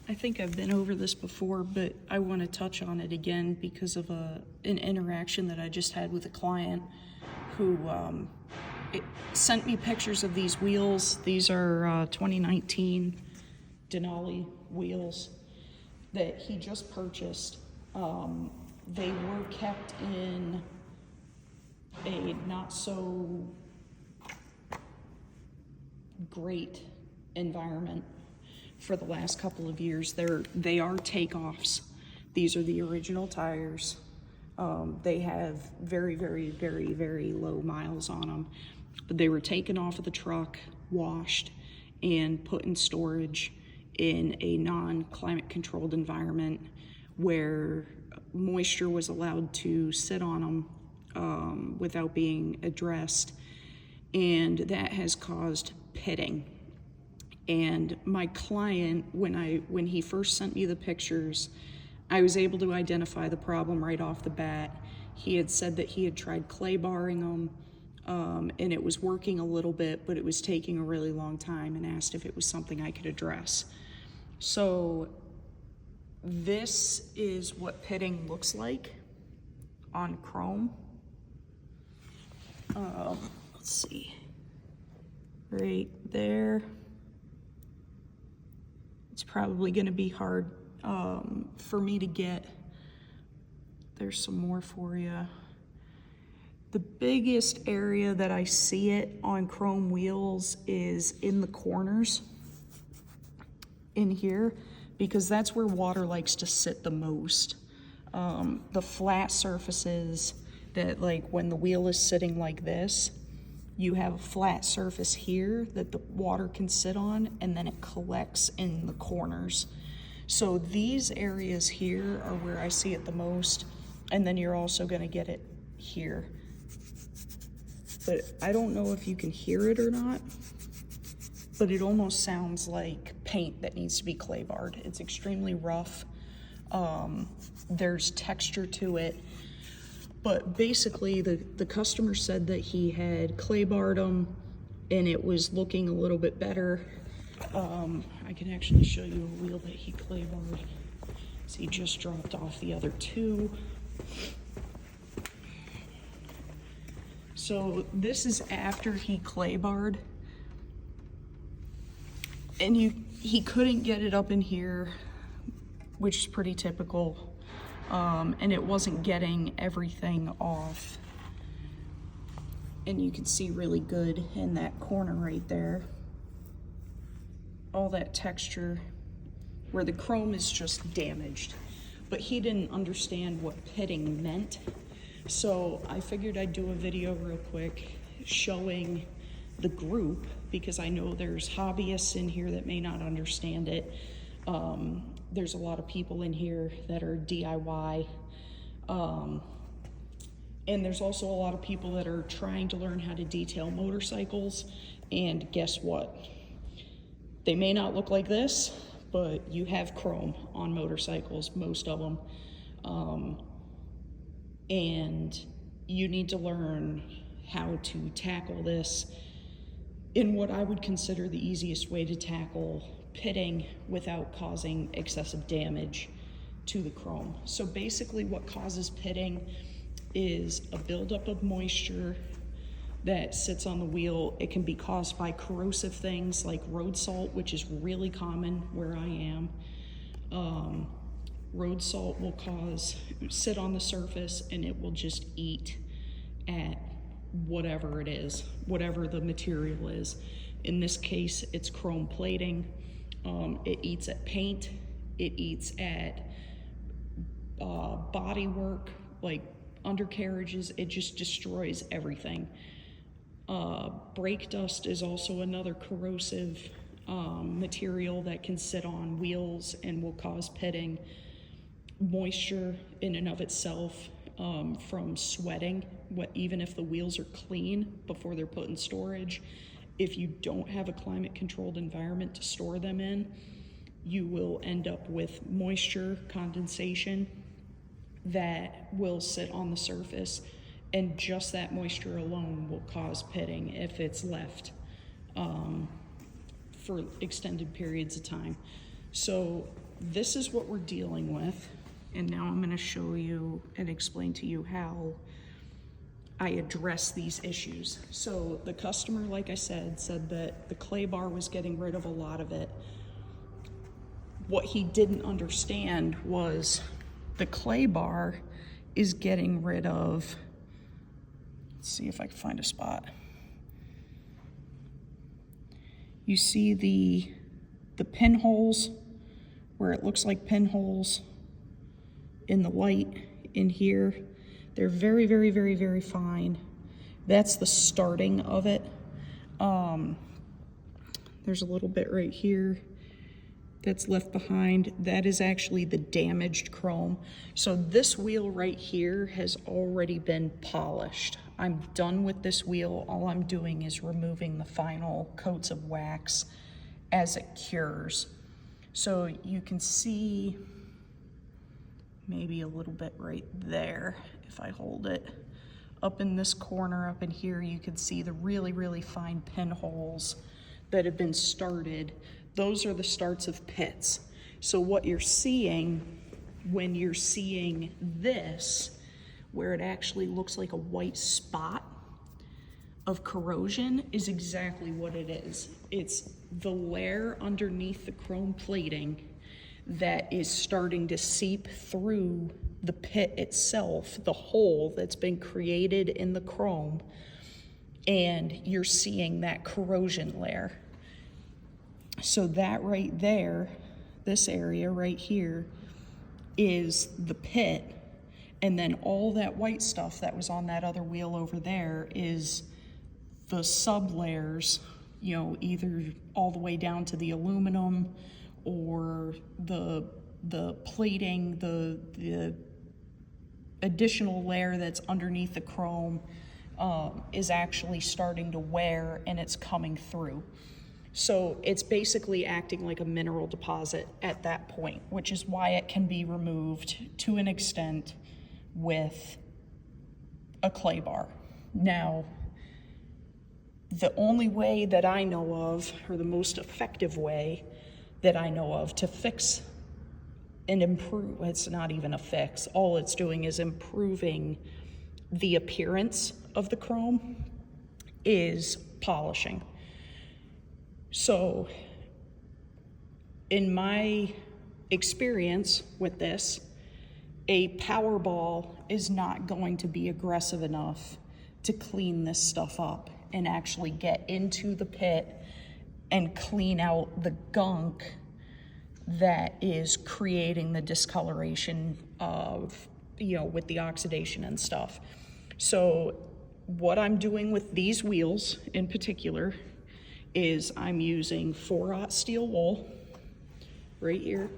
I think I've been over this before, but I want to touch on it again because of an interaction that I just had with a client who sent me pictures of these wheels. These are 2019 Denali wheels that he just purchased. They were kept in a not so great environment for the last couple of years. They are takeoffs. These are the original tires. They have very, very, very, very low miles on them, but they were taken off of the truck, washed, and put in storage in a non-climate controlled environment where moisture was allowed to sit on them without being addressed, and that has caused pitting. And my client, when he first sent me the pictures, I was able to identify the problem right off the bat. He had said that he had tried clay barring them, and it was working a little bit, but it was taking a really long time, and asked if it was something I could address. So this is what pitting looks like on chrome. Let's see, right there. It's probably going to be hard for me to get. There's some more for you. The biggest area that I see it on chrome wheels is in the corners in here, because that's where water likes to sit the most. The flat surfaces that, like when the wheel is sitting like this, you have a flat surface here that the water can sit on, and then it collects in the corners. So these areas here are where I see it the most, and then you're also gonna get it here. But I don't know if you can hear it or not, but it almost sounds like paint that needs to be clay barred. It's extremely rough. There's texture to it. But basically, the customer said that he had clay barred them and it was looking a little bit better. I can actually show you a wheel that he clay barred. So he just dropped off the other two. So this is after he clay barred. And he couldn't get it up in here, which is pretty typical. And it wasn't getting everything off. And you can see really good in that corner right there. All that texture where the chrome is just damaged. But he didn't understand what pitting meant. So I figured I'd do a video real quick showing the group, because I know there's hobbyists in here that may not understand it. There's a lot of people in here that are DIY. And there's also a lot of people that are trying to learn how to detail motorcycles. And guess what? They may not look like this, but you have chrome on motorcycles, most of them. And you need to learn how to tackle this in what I would consider the easiest way to tackle pitting without causing excessive damage to the chrome. So basically what causes pitting is a buildup of moisture that sits on the wheel. It can be caused by corrosive things like road salt, which is really common where I am. Road salt will sit on the surface, and it will just eat at whatever it is, whatever the material is. In this case, it's chrome plating. It eats at paint. It eats at body work, like undercarriages. It just destroys everything. Brake dust is also another corrosive material that can sit on wheels and will cause pitting. Moisture in and of itself, from sweating, even if the wheels are clean before they're put in storage, if you don't have a climate controlled environment to store them in, you will end up with moisture condensation that will sit on the surface, and just that moisture alone will cause pitting if it's left for extended periods of time. So this is what we're dealing with. And now I'm gonna show you and explain to you how I address these issues. So the customer, like I said that the clay bar was getting rid of a lot of it. What he didn't understand was the clay bar is getting rid of, let's see if I can find a spot. You see the pinholes where it looks like pinholes in the light in here. They're very, very, very, very fine. That's the starting of it. There's a little bit right here that's left behind. That is actually the damaged chrome. So this wheel right here has already been polished. I'm done with this wheel. All I'm doing is removing the final coats of wax as it cures. So you can see maybe a little bit right there if I hold it. Up in this corner, up in here, you can see the really, really fine pinholes that have been started. Those are the starts of pits. So what you're seeing when you're seeing this, where it actually looks like a white spot of corrosion, is exactly what it is. It's the layer underneath the chrome plating that is starting to seep through the pit itself, the hole that's been created in the chrome, and you're seeing that corrosion layer. So that right there, this area right here, is the pit, and then all that white stuff that was on that other wheel over there is the sub layers, you know, either all the way down to the aluminum or the plating, the additional layer that's underneath the chrome is actually starting to wear and it's coming through. So it's basically acting like a mineral deposit at that point, which is why it can be removed to an extent with a clay bar. Now, the only way that I know of, or the most effective way that I know of to fix and improve, it's not even a fix, all it's doing is improving the appearance of the chrome, is polishing. So in my experience with this, a power ball is not going to be aggressive enough to clean this stuff up and actually get into the pit and clean out the gunk that is creating the discoloration of, you know, with the oxidation and stuff. So what I'm doing with these wheels in particular is I'm using 4/0 steel wool right here.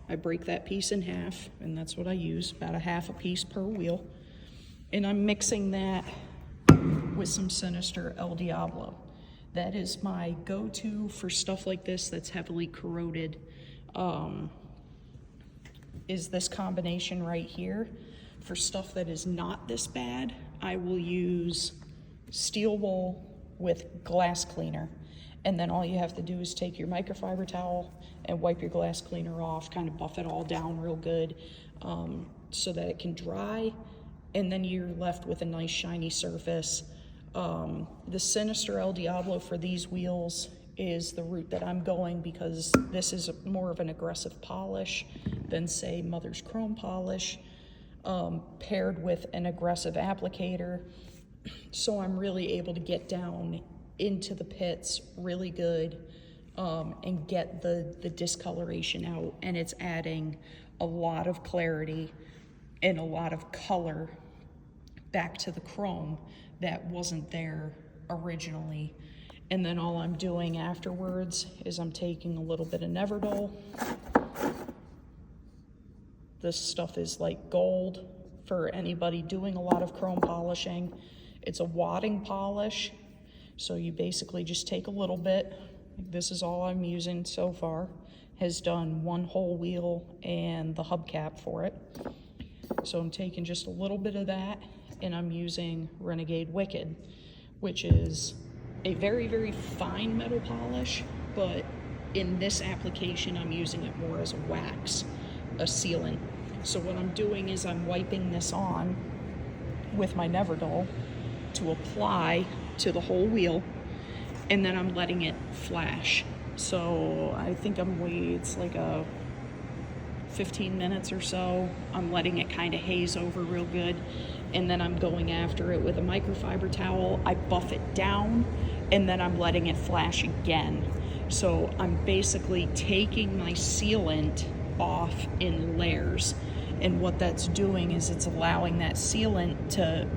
I break that piece in half, and that's what I use, about a half a piece per wheel. And I'm mixing that with some Sinister El Diablo. That is my go-to for stuff like this that's heavily corroded, is this combination right here. For stuff that is not this bad, I will use steel wool with glass cleaner. And then all you have to do is take your microfiber towel and wipe your glass cleaner off, kind of buff it all down real good so that it can dry, and then you're left with a nice shiny surface. The Sinister El Diablo for these wheels is the route that I'm going, because this is more of an aggressive polish than, say, Mother's Chrome polish, paired with an aggressive applicator. So I'm really able to get down into the pits really good and get the discoloration out, and it's adding a lot of clarity and a lot of color back to the chrome that wasn't there originally. And then all I'm doing afterwards is I'm taking a little bit of Neverdol. This stuff is like gold for anybody doing a lot of chrome polishing. It's a wadding polish, so you basically just take a little bit. This is all I'm using so far. Has done one whole wheel and the hubcap for it. So I'm taking just a little bit of that, and I'm using Renegade Wicked, which is a very, very fine metal polish, but in this application, I'm using it more as a wax, a sealant. So what I'm doing is I'm wiping this on with my Neverdull to apply to the whole wheel, and then I'm letting it flash. So I think it's like a 15 minutes or so. I'm letting it kind of haze over real good, and then I'm going after it with a microfiber towel. I buff it down, and then I'm letting it flash again. So I'm basically taking my sealant off in layers, and what that's doing is it's allowing that sealant to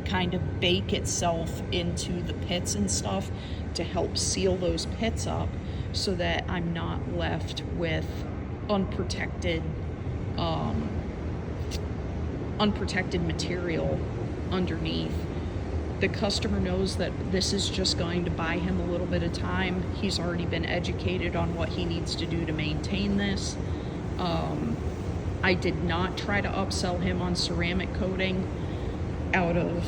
kind of bake itself into the pits and stuff to help seal those pits up, so that I'm not left with unprotected material underneath. The customer knows that this is just going to buy him a little bit of time. He's already been educated on what he needs to do to maintain this. I did not try to upsell him on ceramic coating out of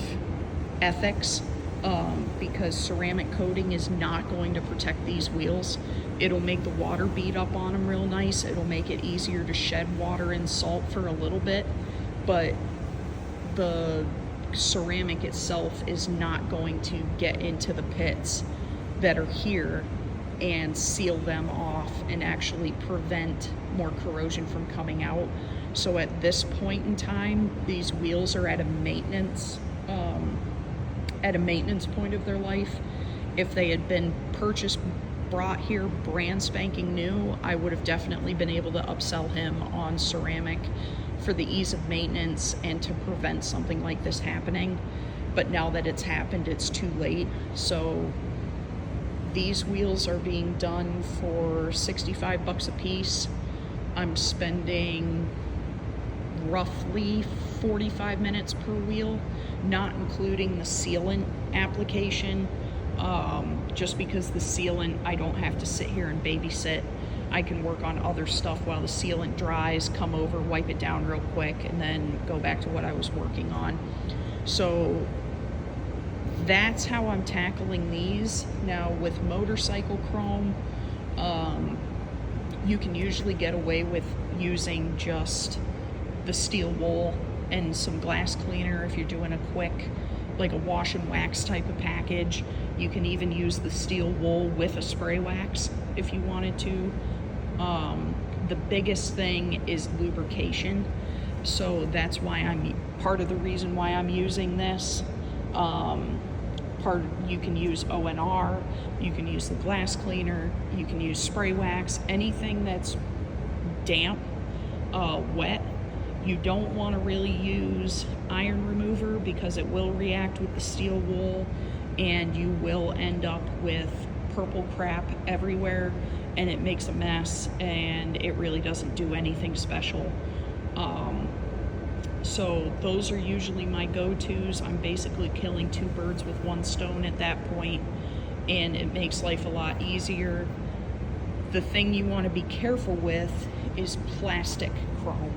ethics, because ceramic coating is not going to protect these wheels. It'll make the water beat up on them real nice. It'll make it easier to shed water and salt for a little bit, but the ceramic itself is not going to get into the pits that are here and seal them off and actually prevent more corrosion from coming out. So at this point in time, these wheels are at a maintenance point of their life. If they had been brought here brand spanking new, I would have definitely been able to upsell him on ceramic for the ease of maintenance and to prevent something like this happening. But now that it's happened, it's too late. So these wheels are being done for $65 a piece. I'm spending roughly 45 minutes per wheel, not including the sealant application, just because the sealant, I don't have to sit here and babysit. I can work on other stuff while the sealant dries, come over, wipe it down real quick, and then go back to what I was working on. So that's how I'm tackling these. Now with motorcycle chrome, you can usually get away with using just the steel wool and some glass cleaner if you're doing a quick, like a wash and wax type of package. You can even use the steel wool with a spray wax if you wanted to. The biggest thing is lubrication. So that's why part of the reason why I'm using this. You can use ONR, you can use the glass cleaner, you can use spray wax, anything that's damp, wet. You don't want to really use iron remover because it will react with the steel wool and you will end up with purple crap everywhere and it makes a mess and it really doesn't do anything special. So those are usually my go-tos. I'm basically killing two birds with one stone at that point, and it makes life a lot easier. The thing you want to be careful with is plastic chrome.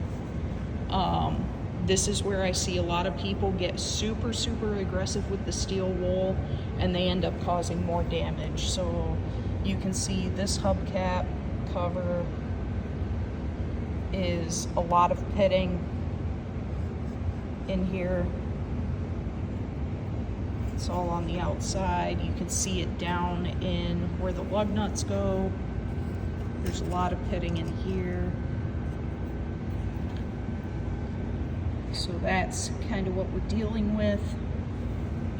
This is where I see a lot of people get super aggressive with the steel wool and they end up causing more damage. So you can see this hubcap cover is a lot of pitting in here. It's all on the outside. You can see it down in where the lug nuts go. There's a lot of pitting in here. So that's kind of what we're dealing with.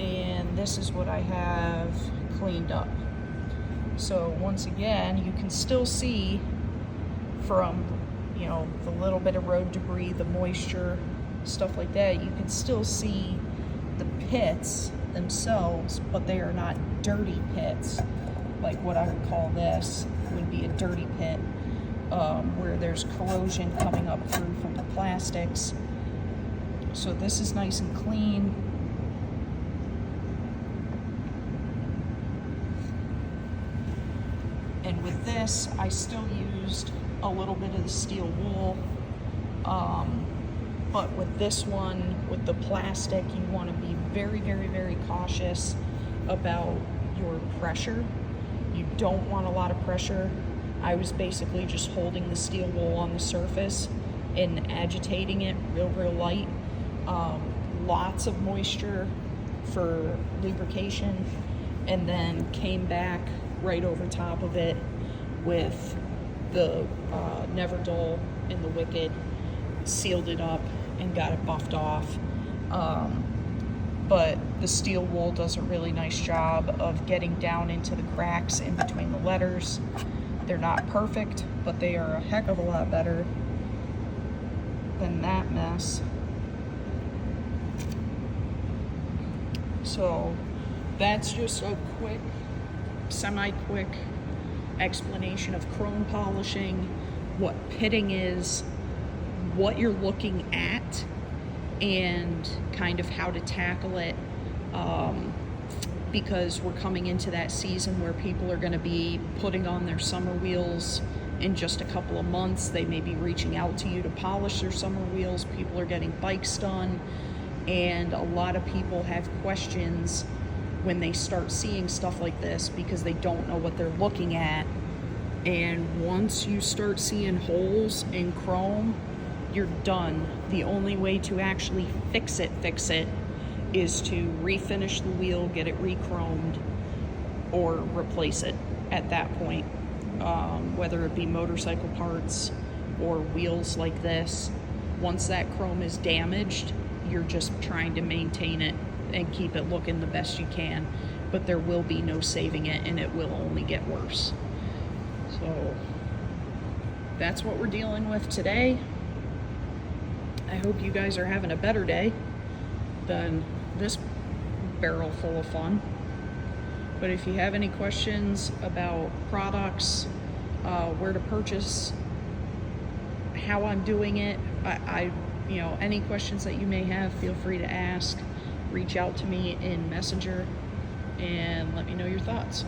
And this is what I have cleaned up. So once again, you can still see from, the little bit of road debris, the moisture, stuff like that, you can still see the pits themselves, but they are not dirty pits. Like what I would call this would be a dirty pit, where there's corrosion coming up through from the plastics. So this is nice and clean. And with this, I still used a little bit of the steel wool. But with this one, with the plastic, you want to be very cautious about your pressure. You don't want a lot of pressure. I was basically just holding the steel wool on the surface and agitating it real light. Lots of moisture for lubrication, and then came back right over top of it with the Never Dull and the Wicked, sealed it up and got it buffed off. But the steel wool does a really nice job of getting down into the cracks in between the letters. They're not perfect, but they are a heck of a lot better than that mess. So that's just a quick, semi-quick explanation of chrome polishing, what pitting is, what you're looking at, and kind of how to tackle it, because we're coming into that season where people are going to be putting on their summer wheels in just a couple of months. They may be reaching out to you to polish their summer wheels. People are getting bikes done, and a lot of people have questions when they start seeing stuff like this because they don't know what they're looking at. And once you start seeing holes in chrome, you're done. The only way to actually fix it is to refinish the wheel, get it re-chromed, or replace it at that point. Whether it be motorcycle parts or wheels like this, once that chrome is damaged, you're just trying to maintain it and keep it looking the best you can, but there will be no saving it, and it will only get worse. So that's what we're dealing with today. I hope you guys are having a better day than this barrel full of fun. But if you have any questions about products, where to purchase, how I'm doing it, any questions that you may have, feel free to ask. Reach out to me in Messenger and let me know your thoughts.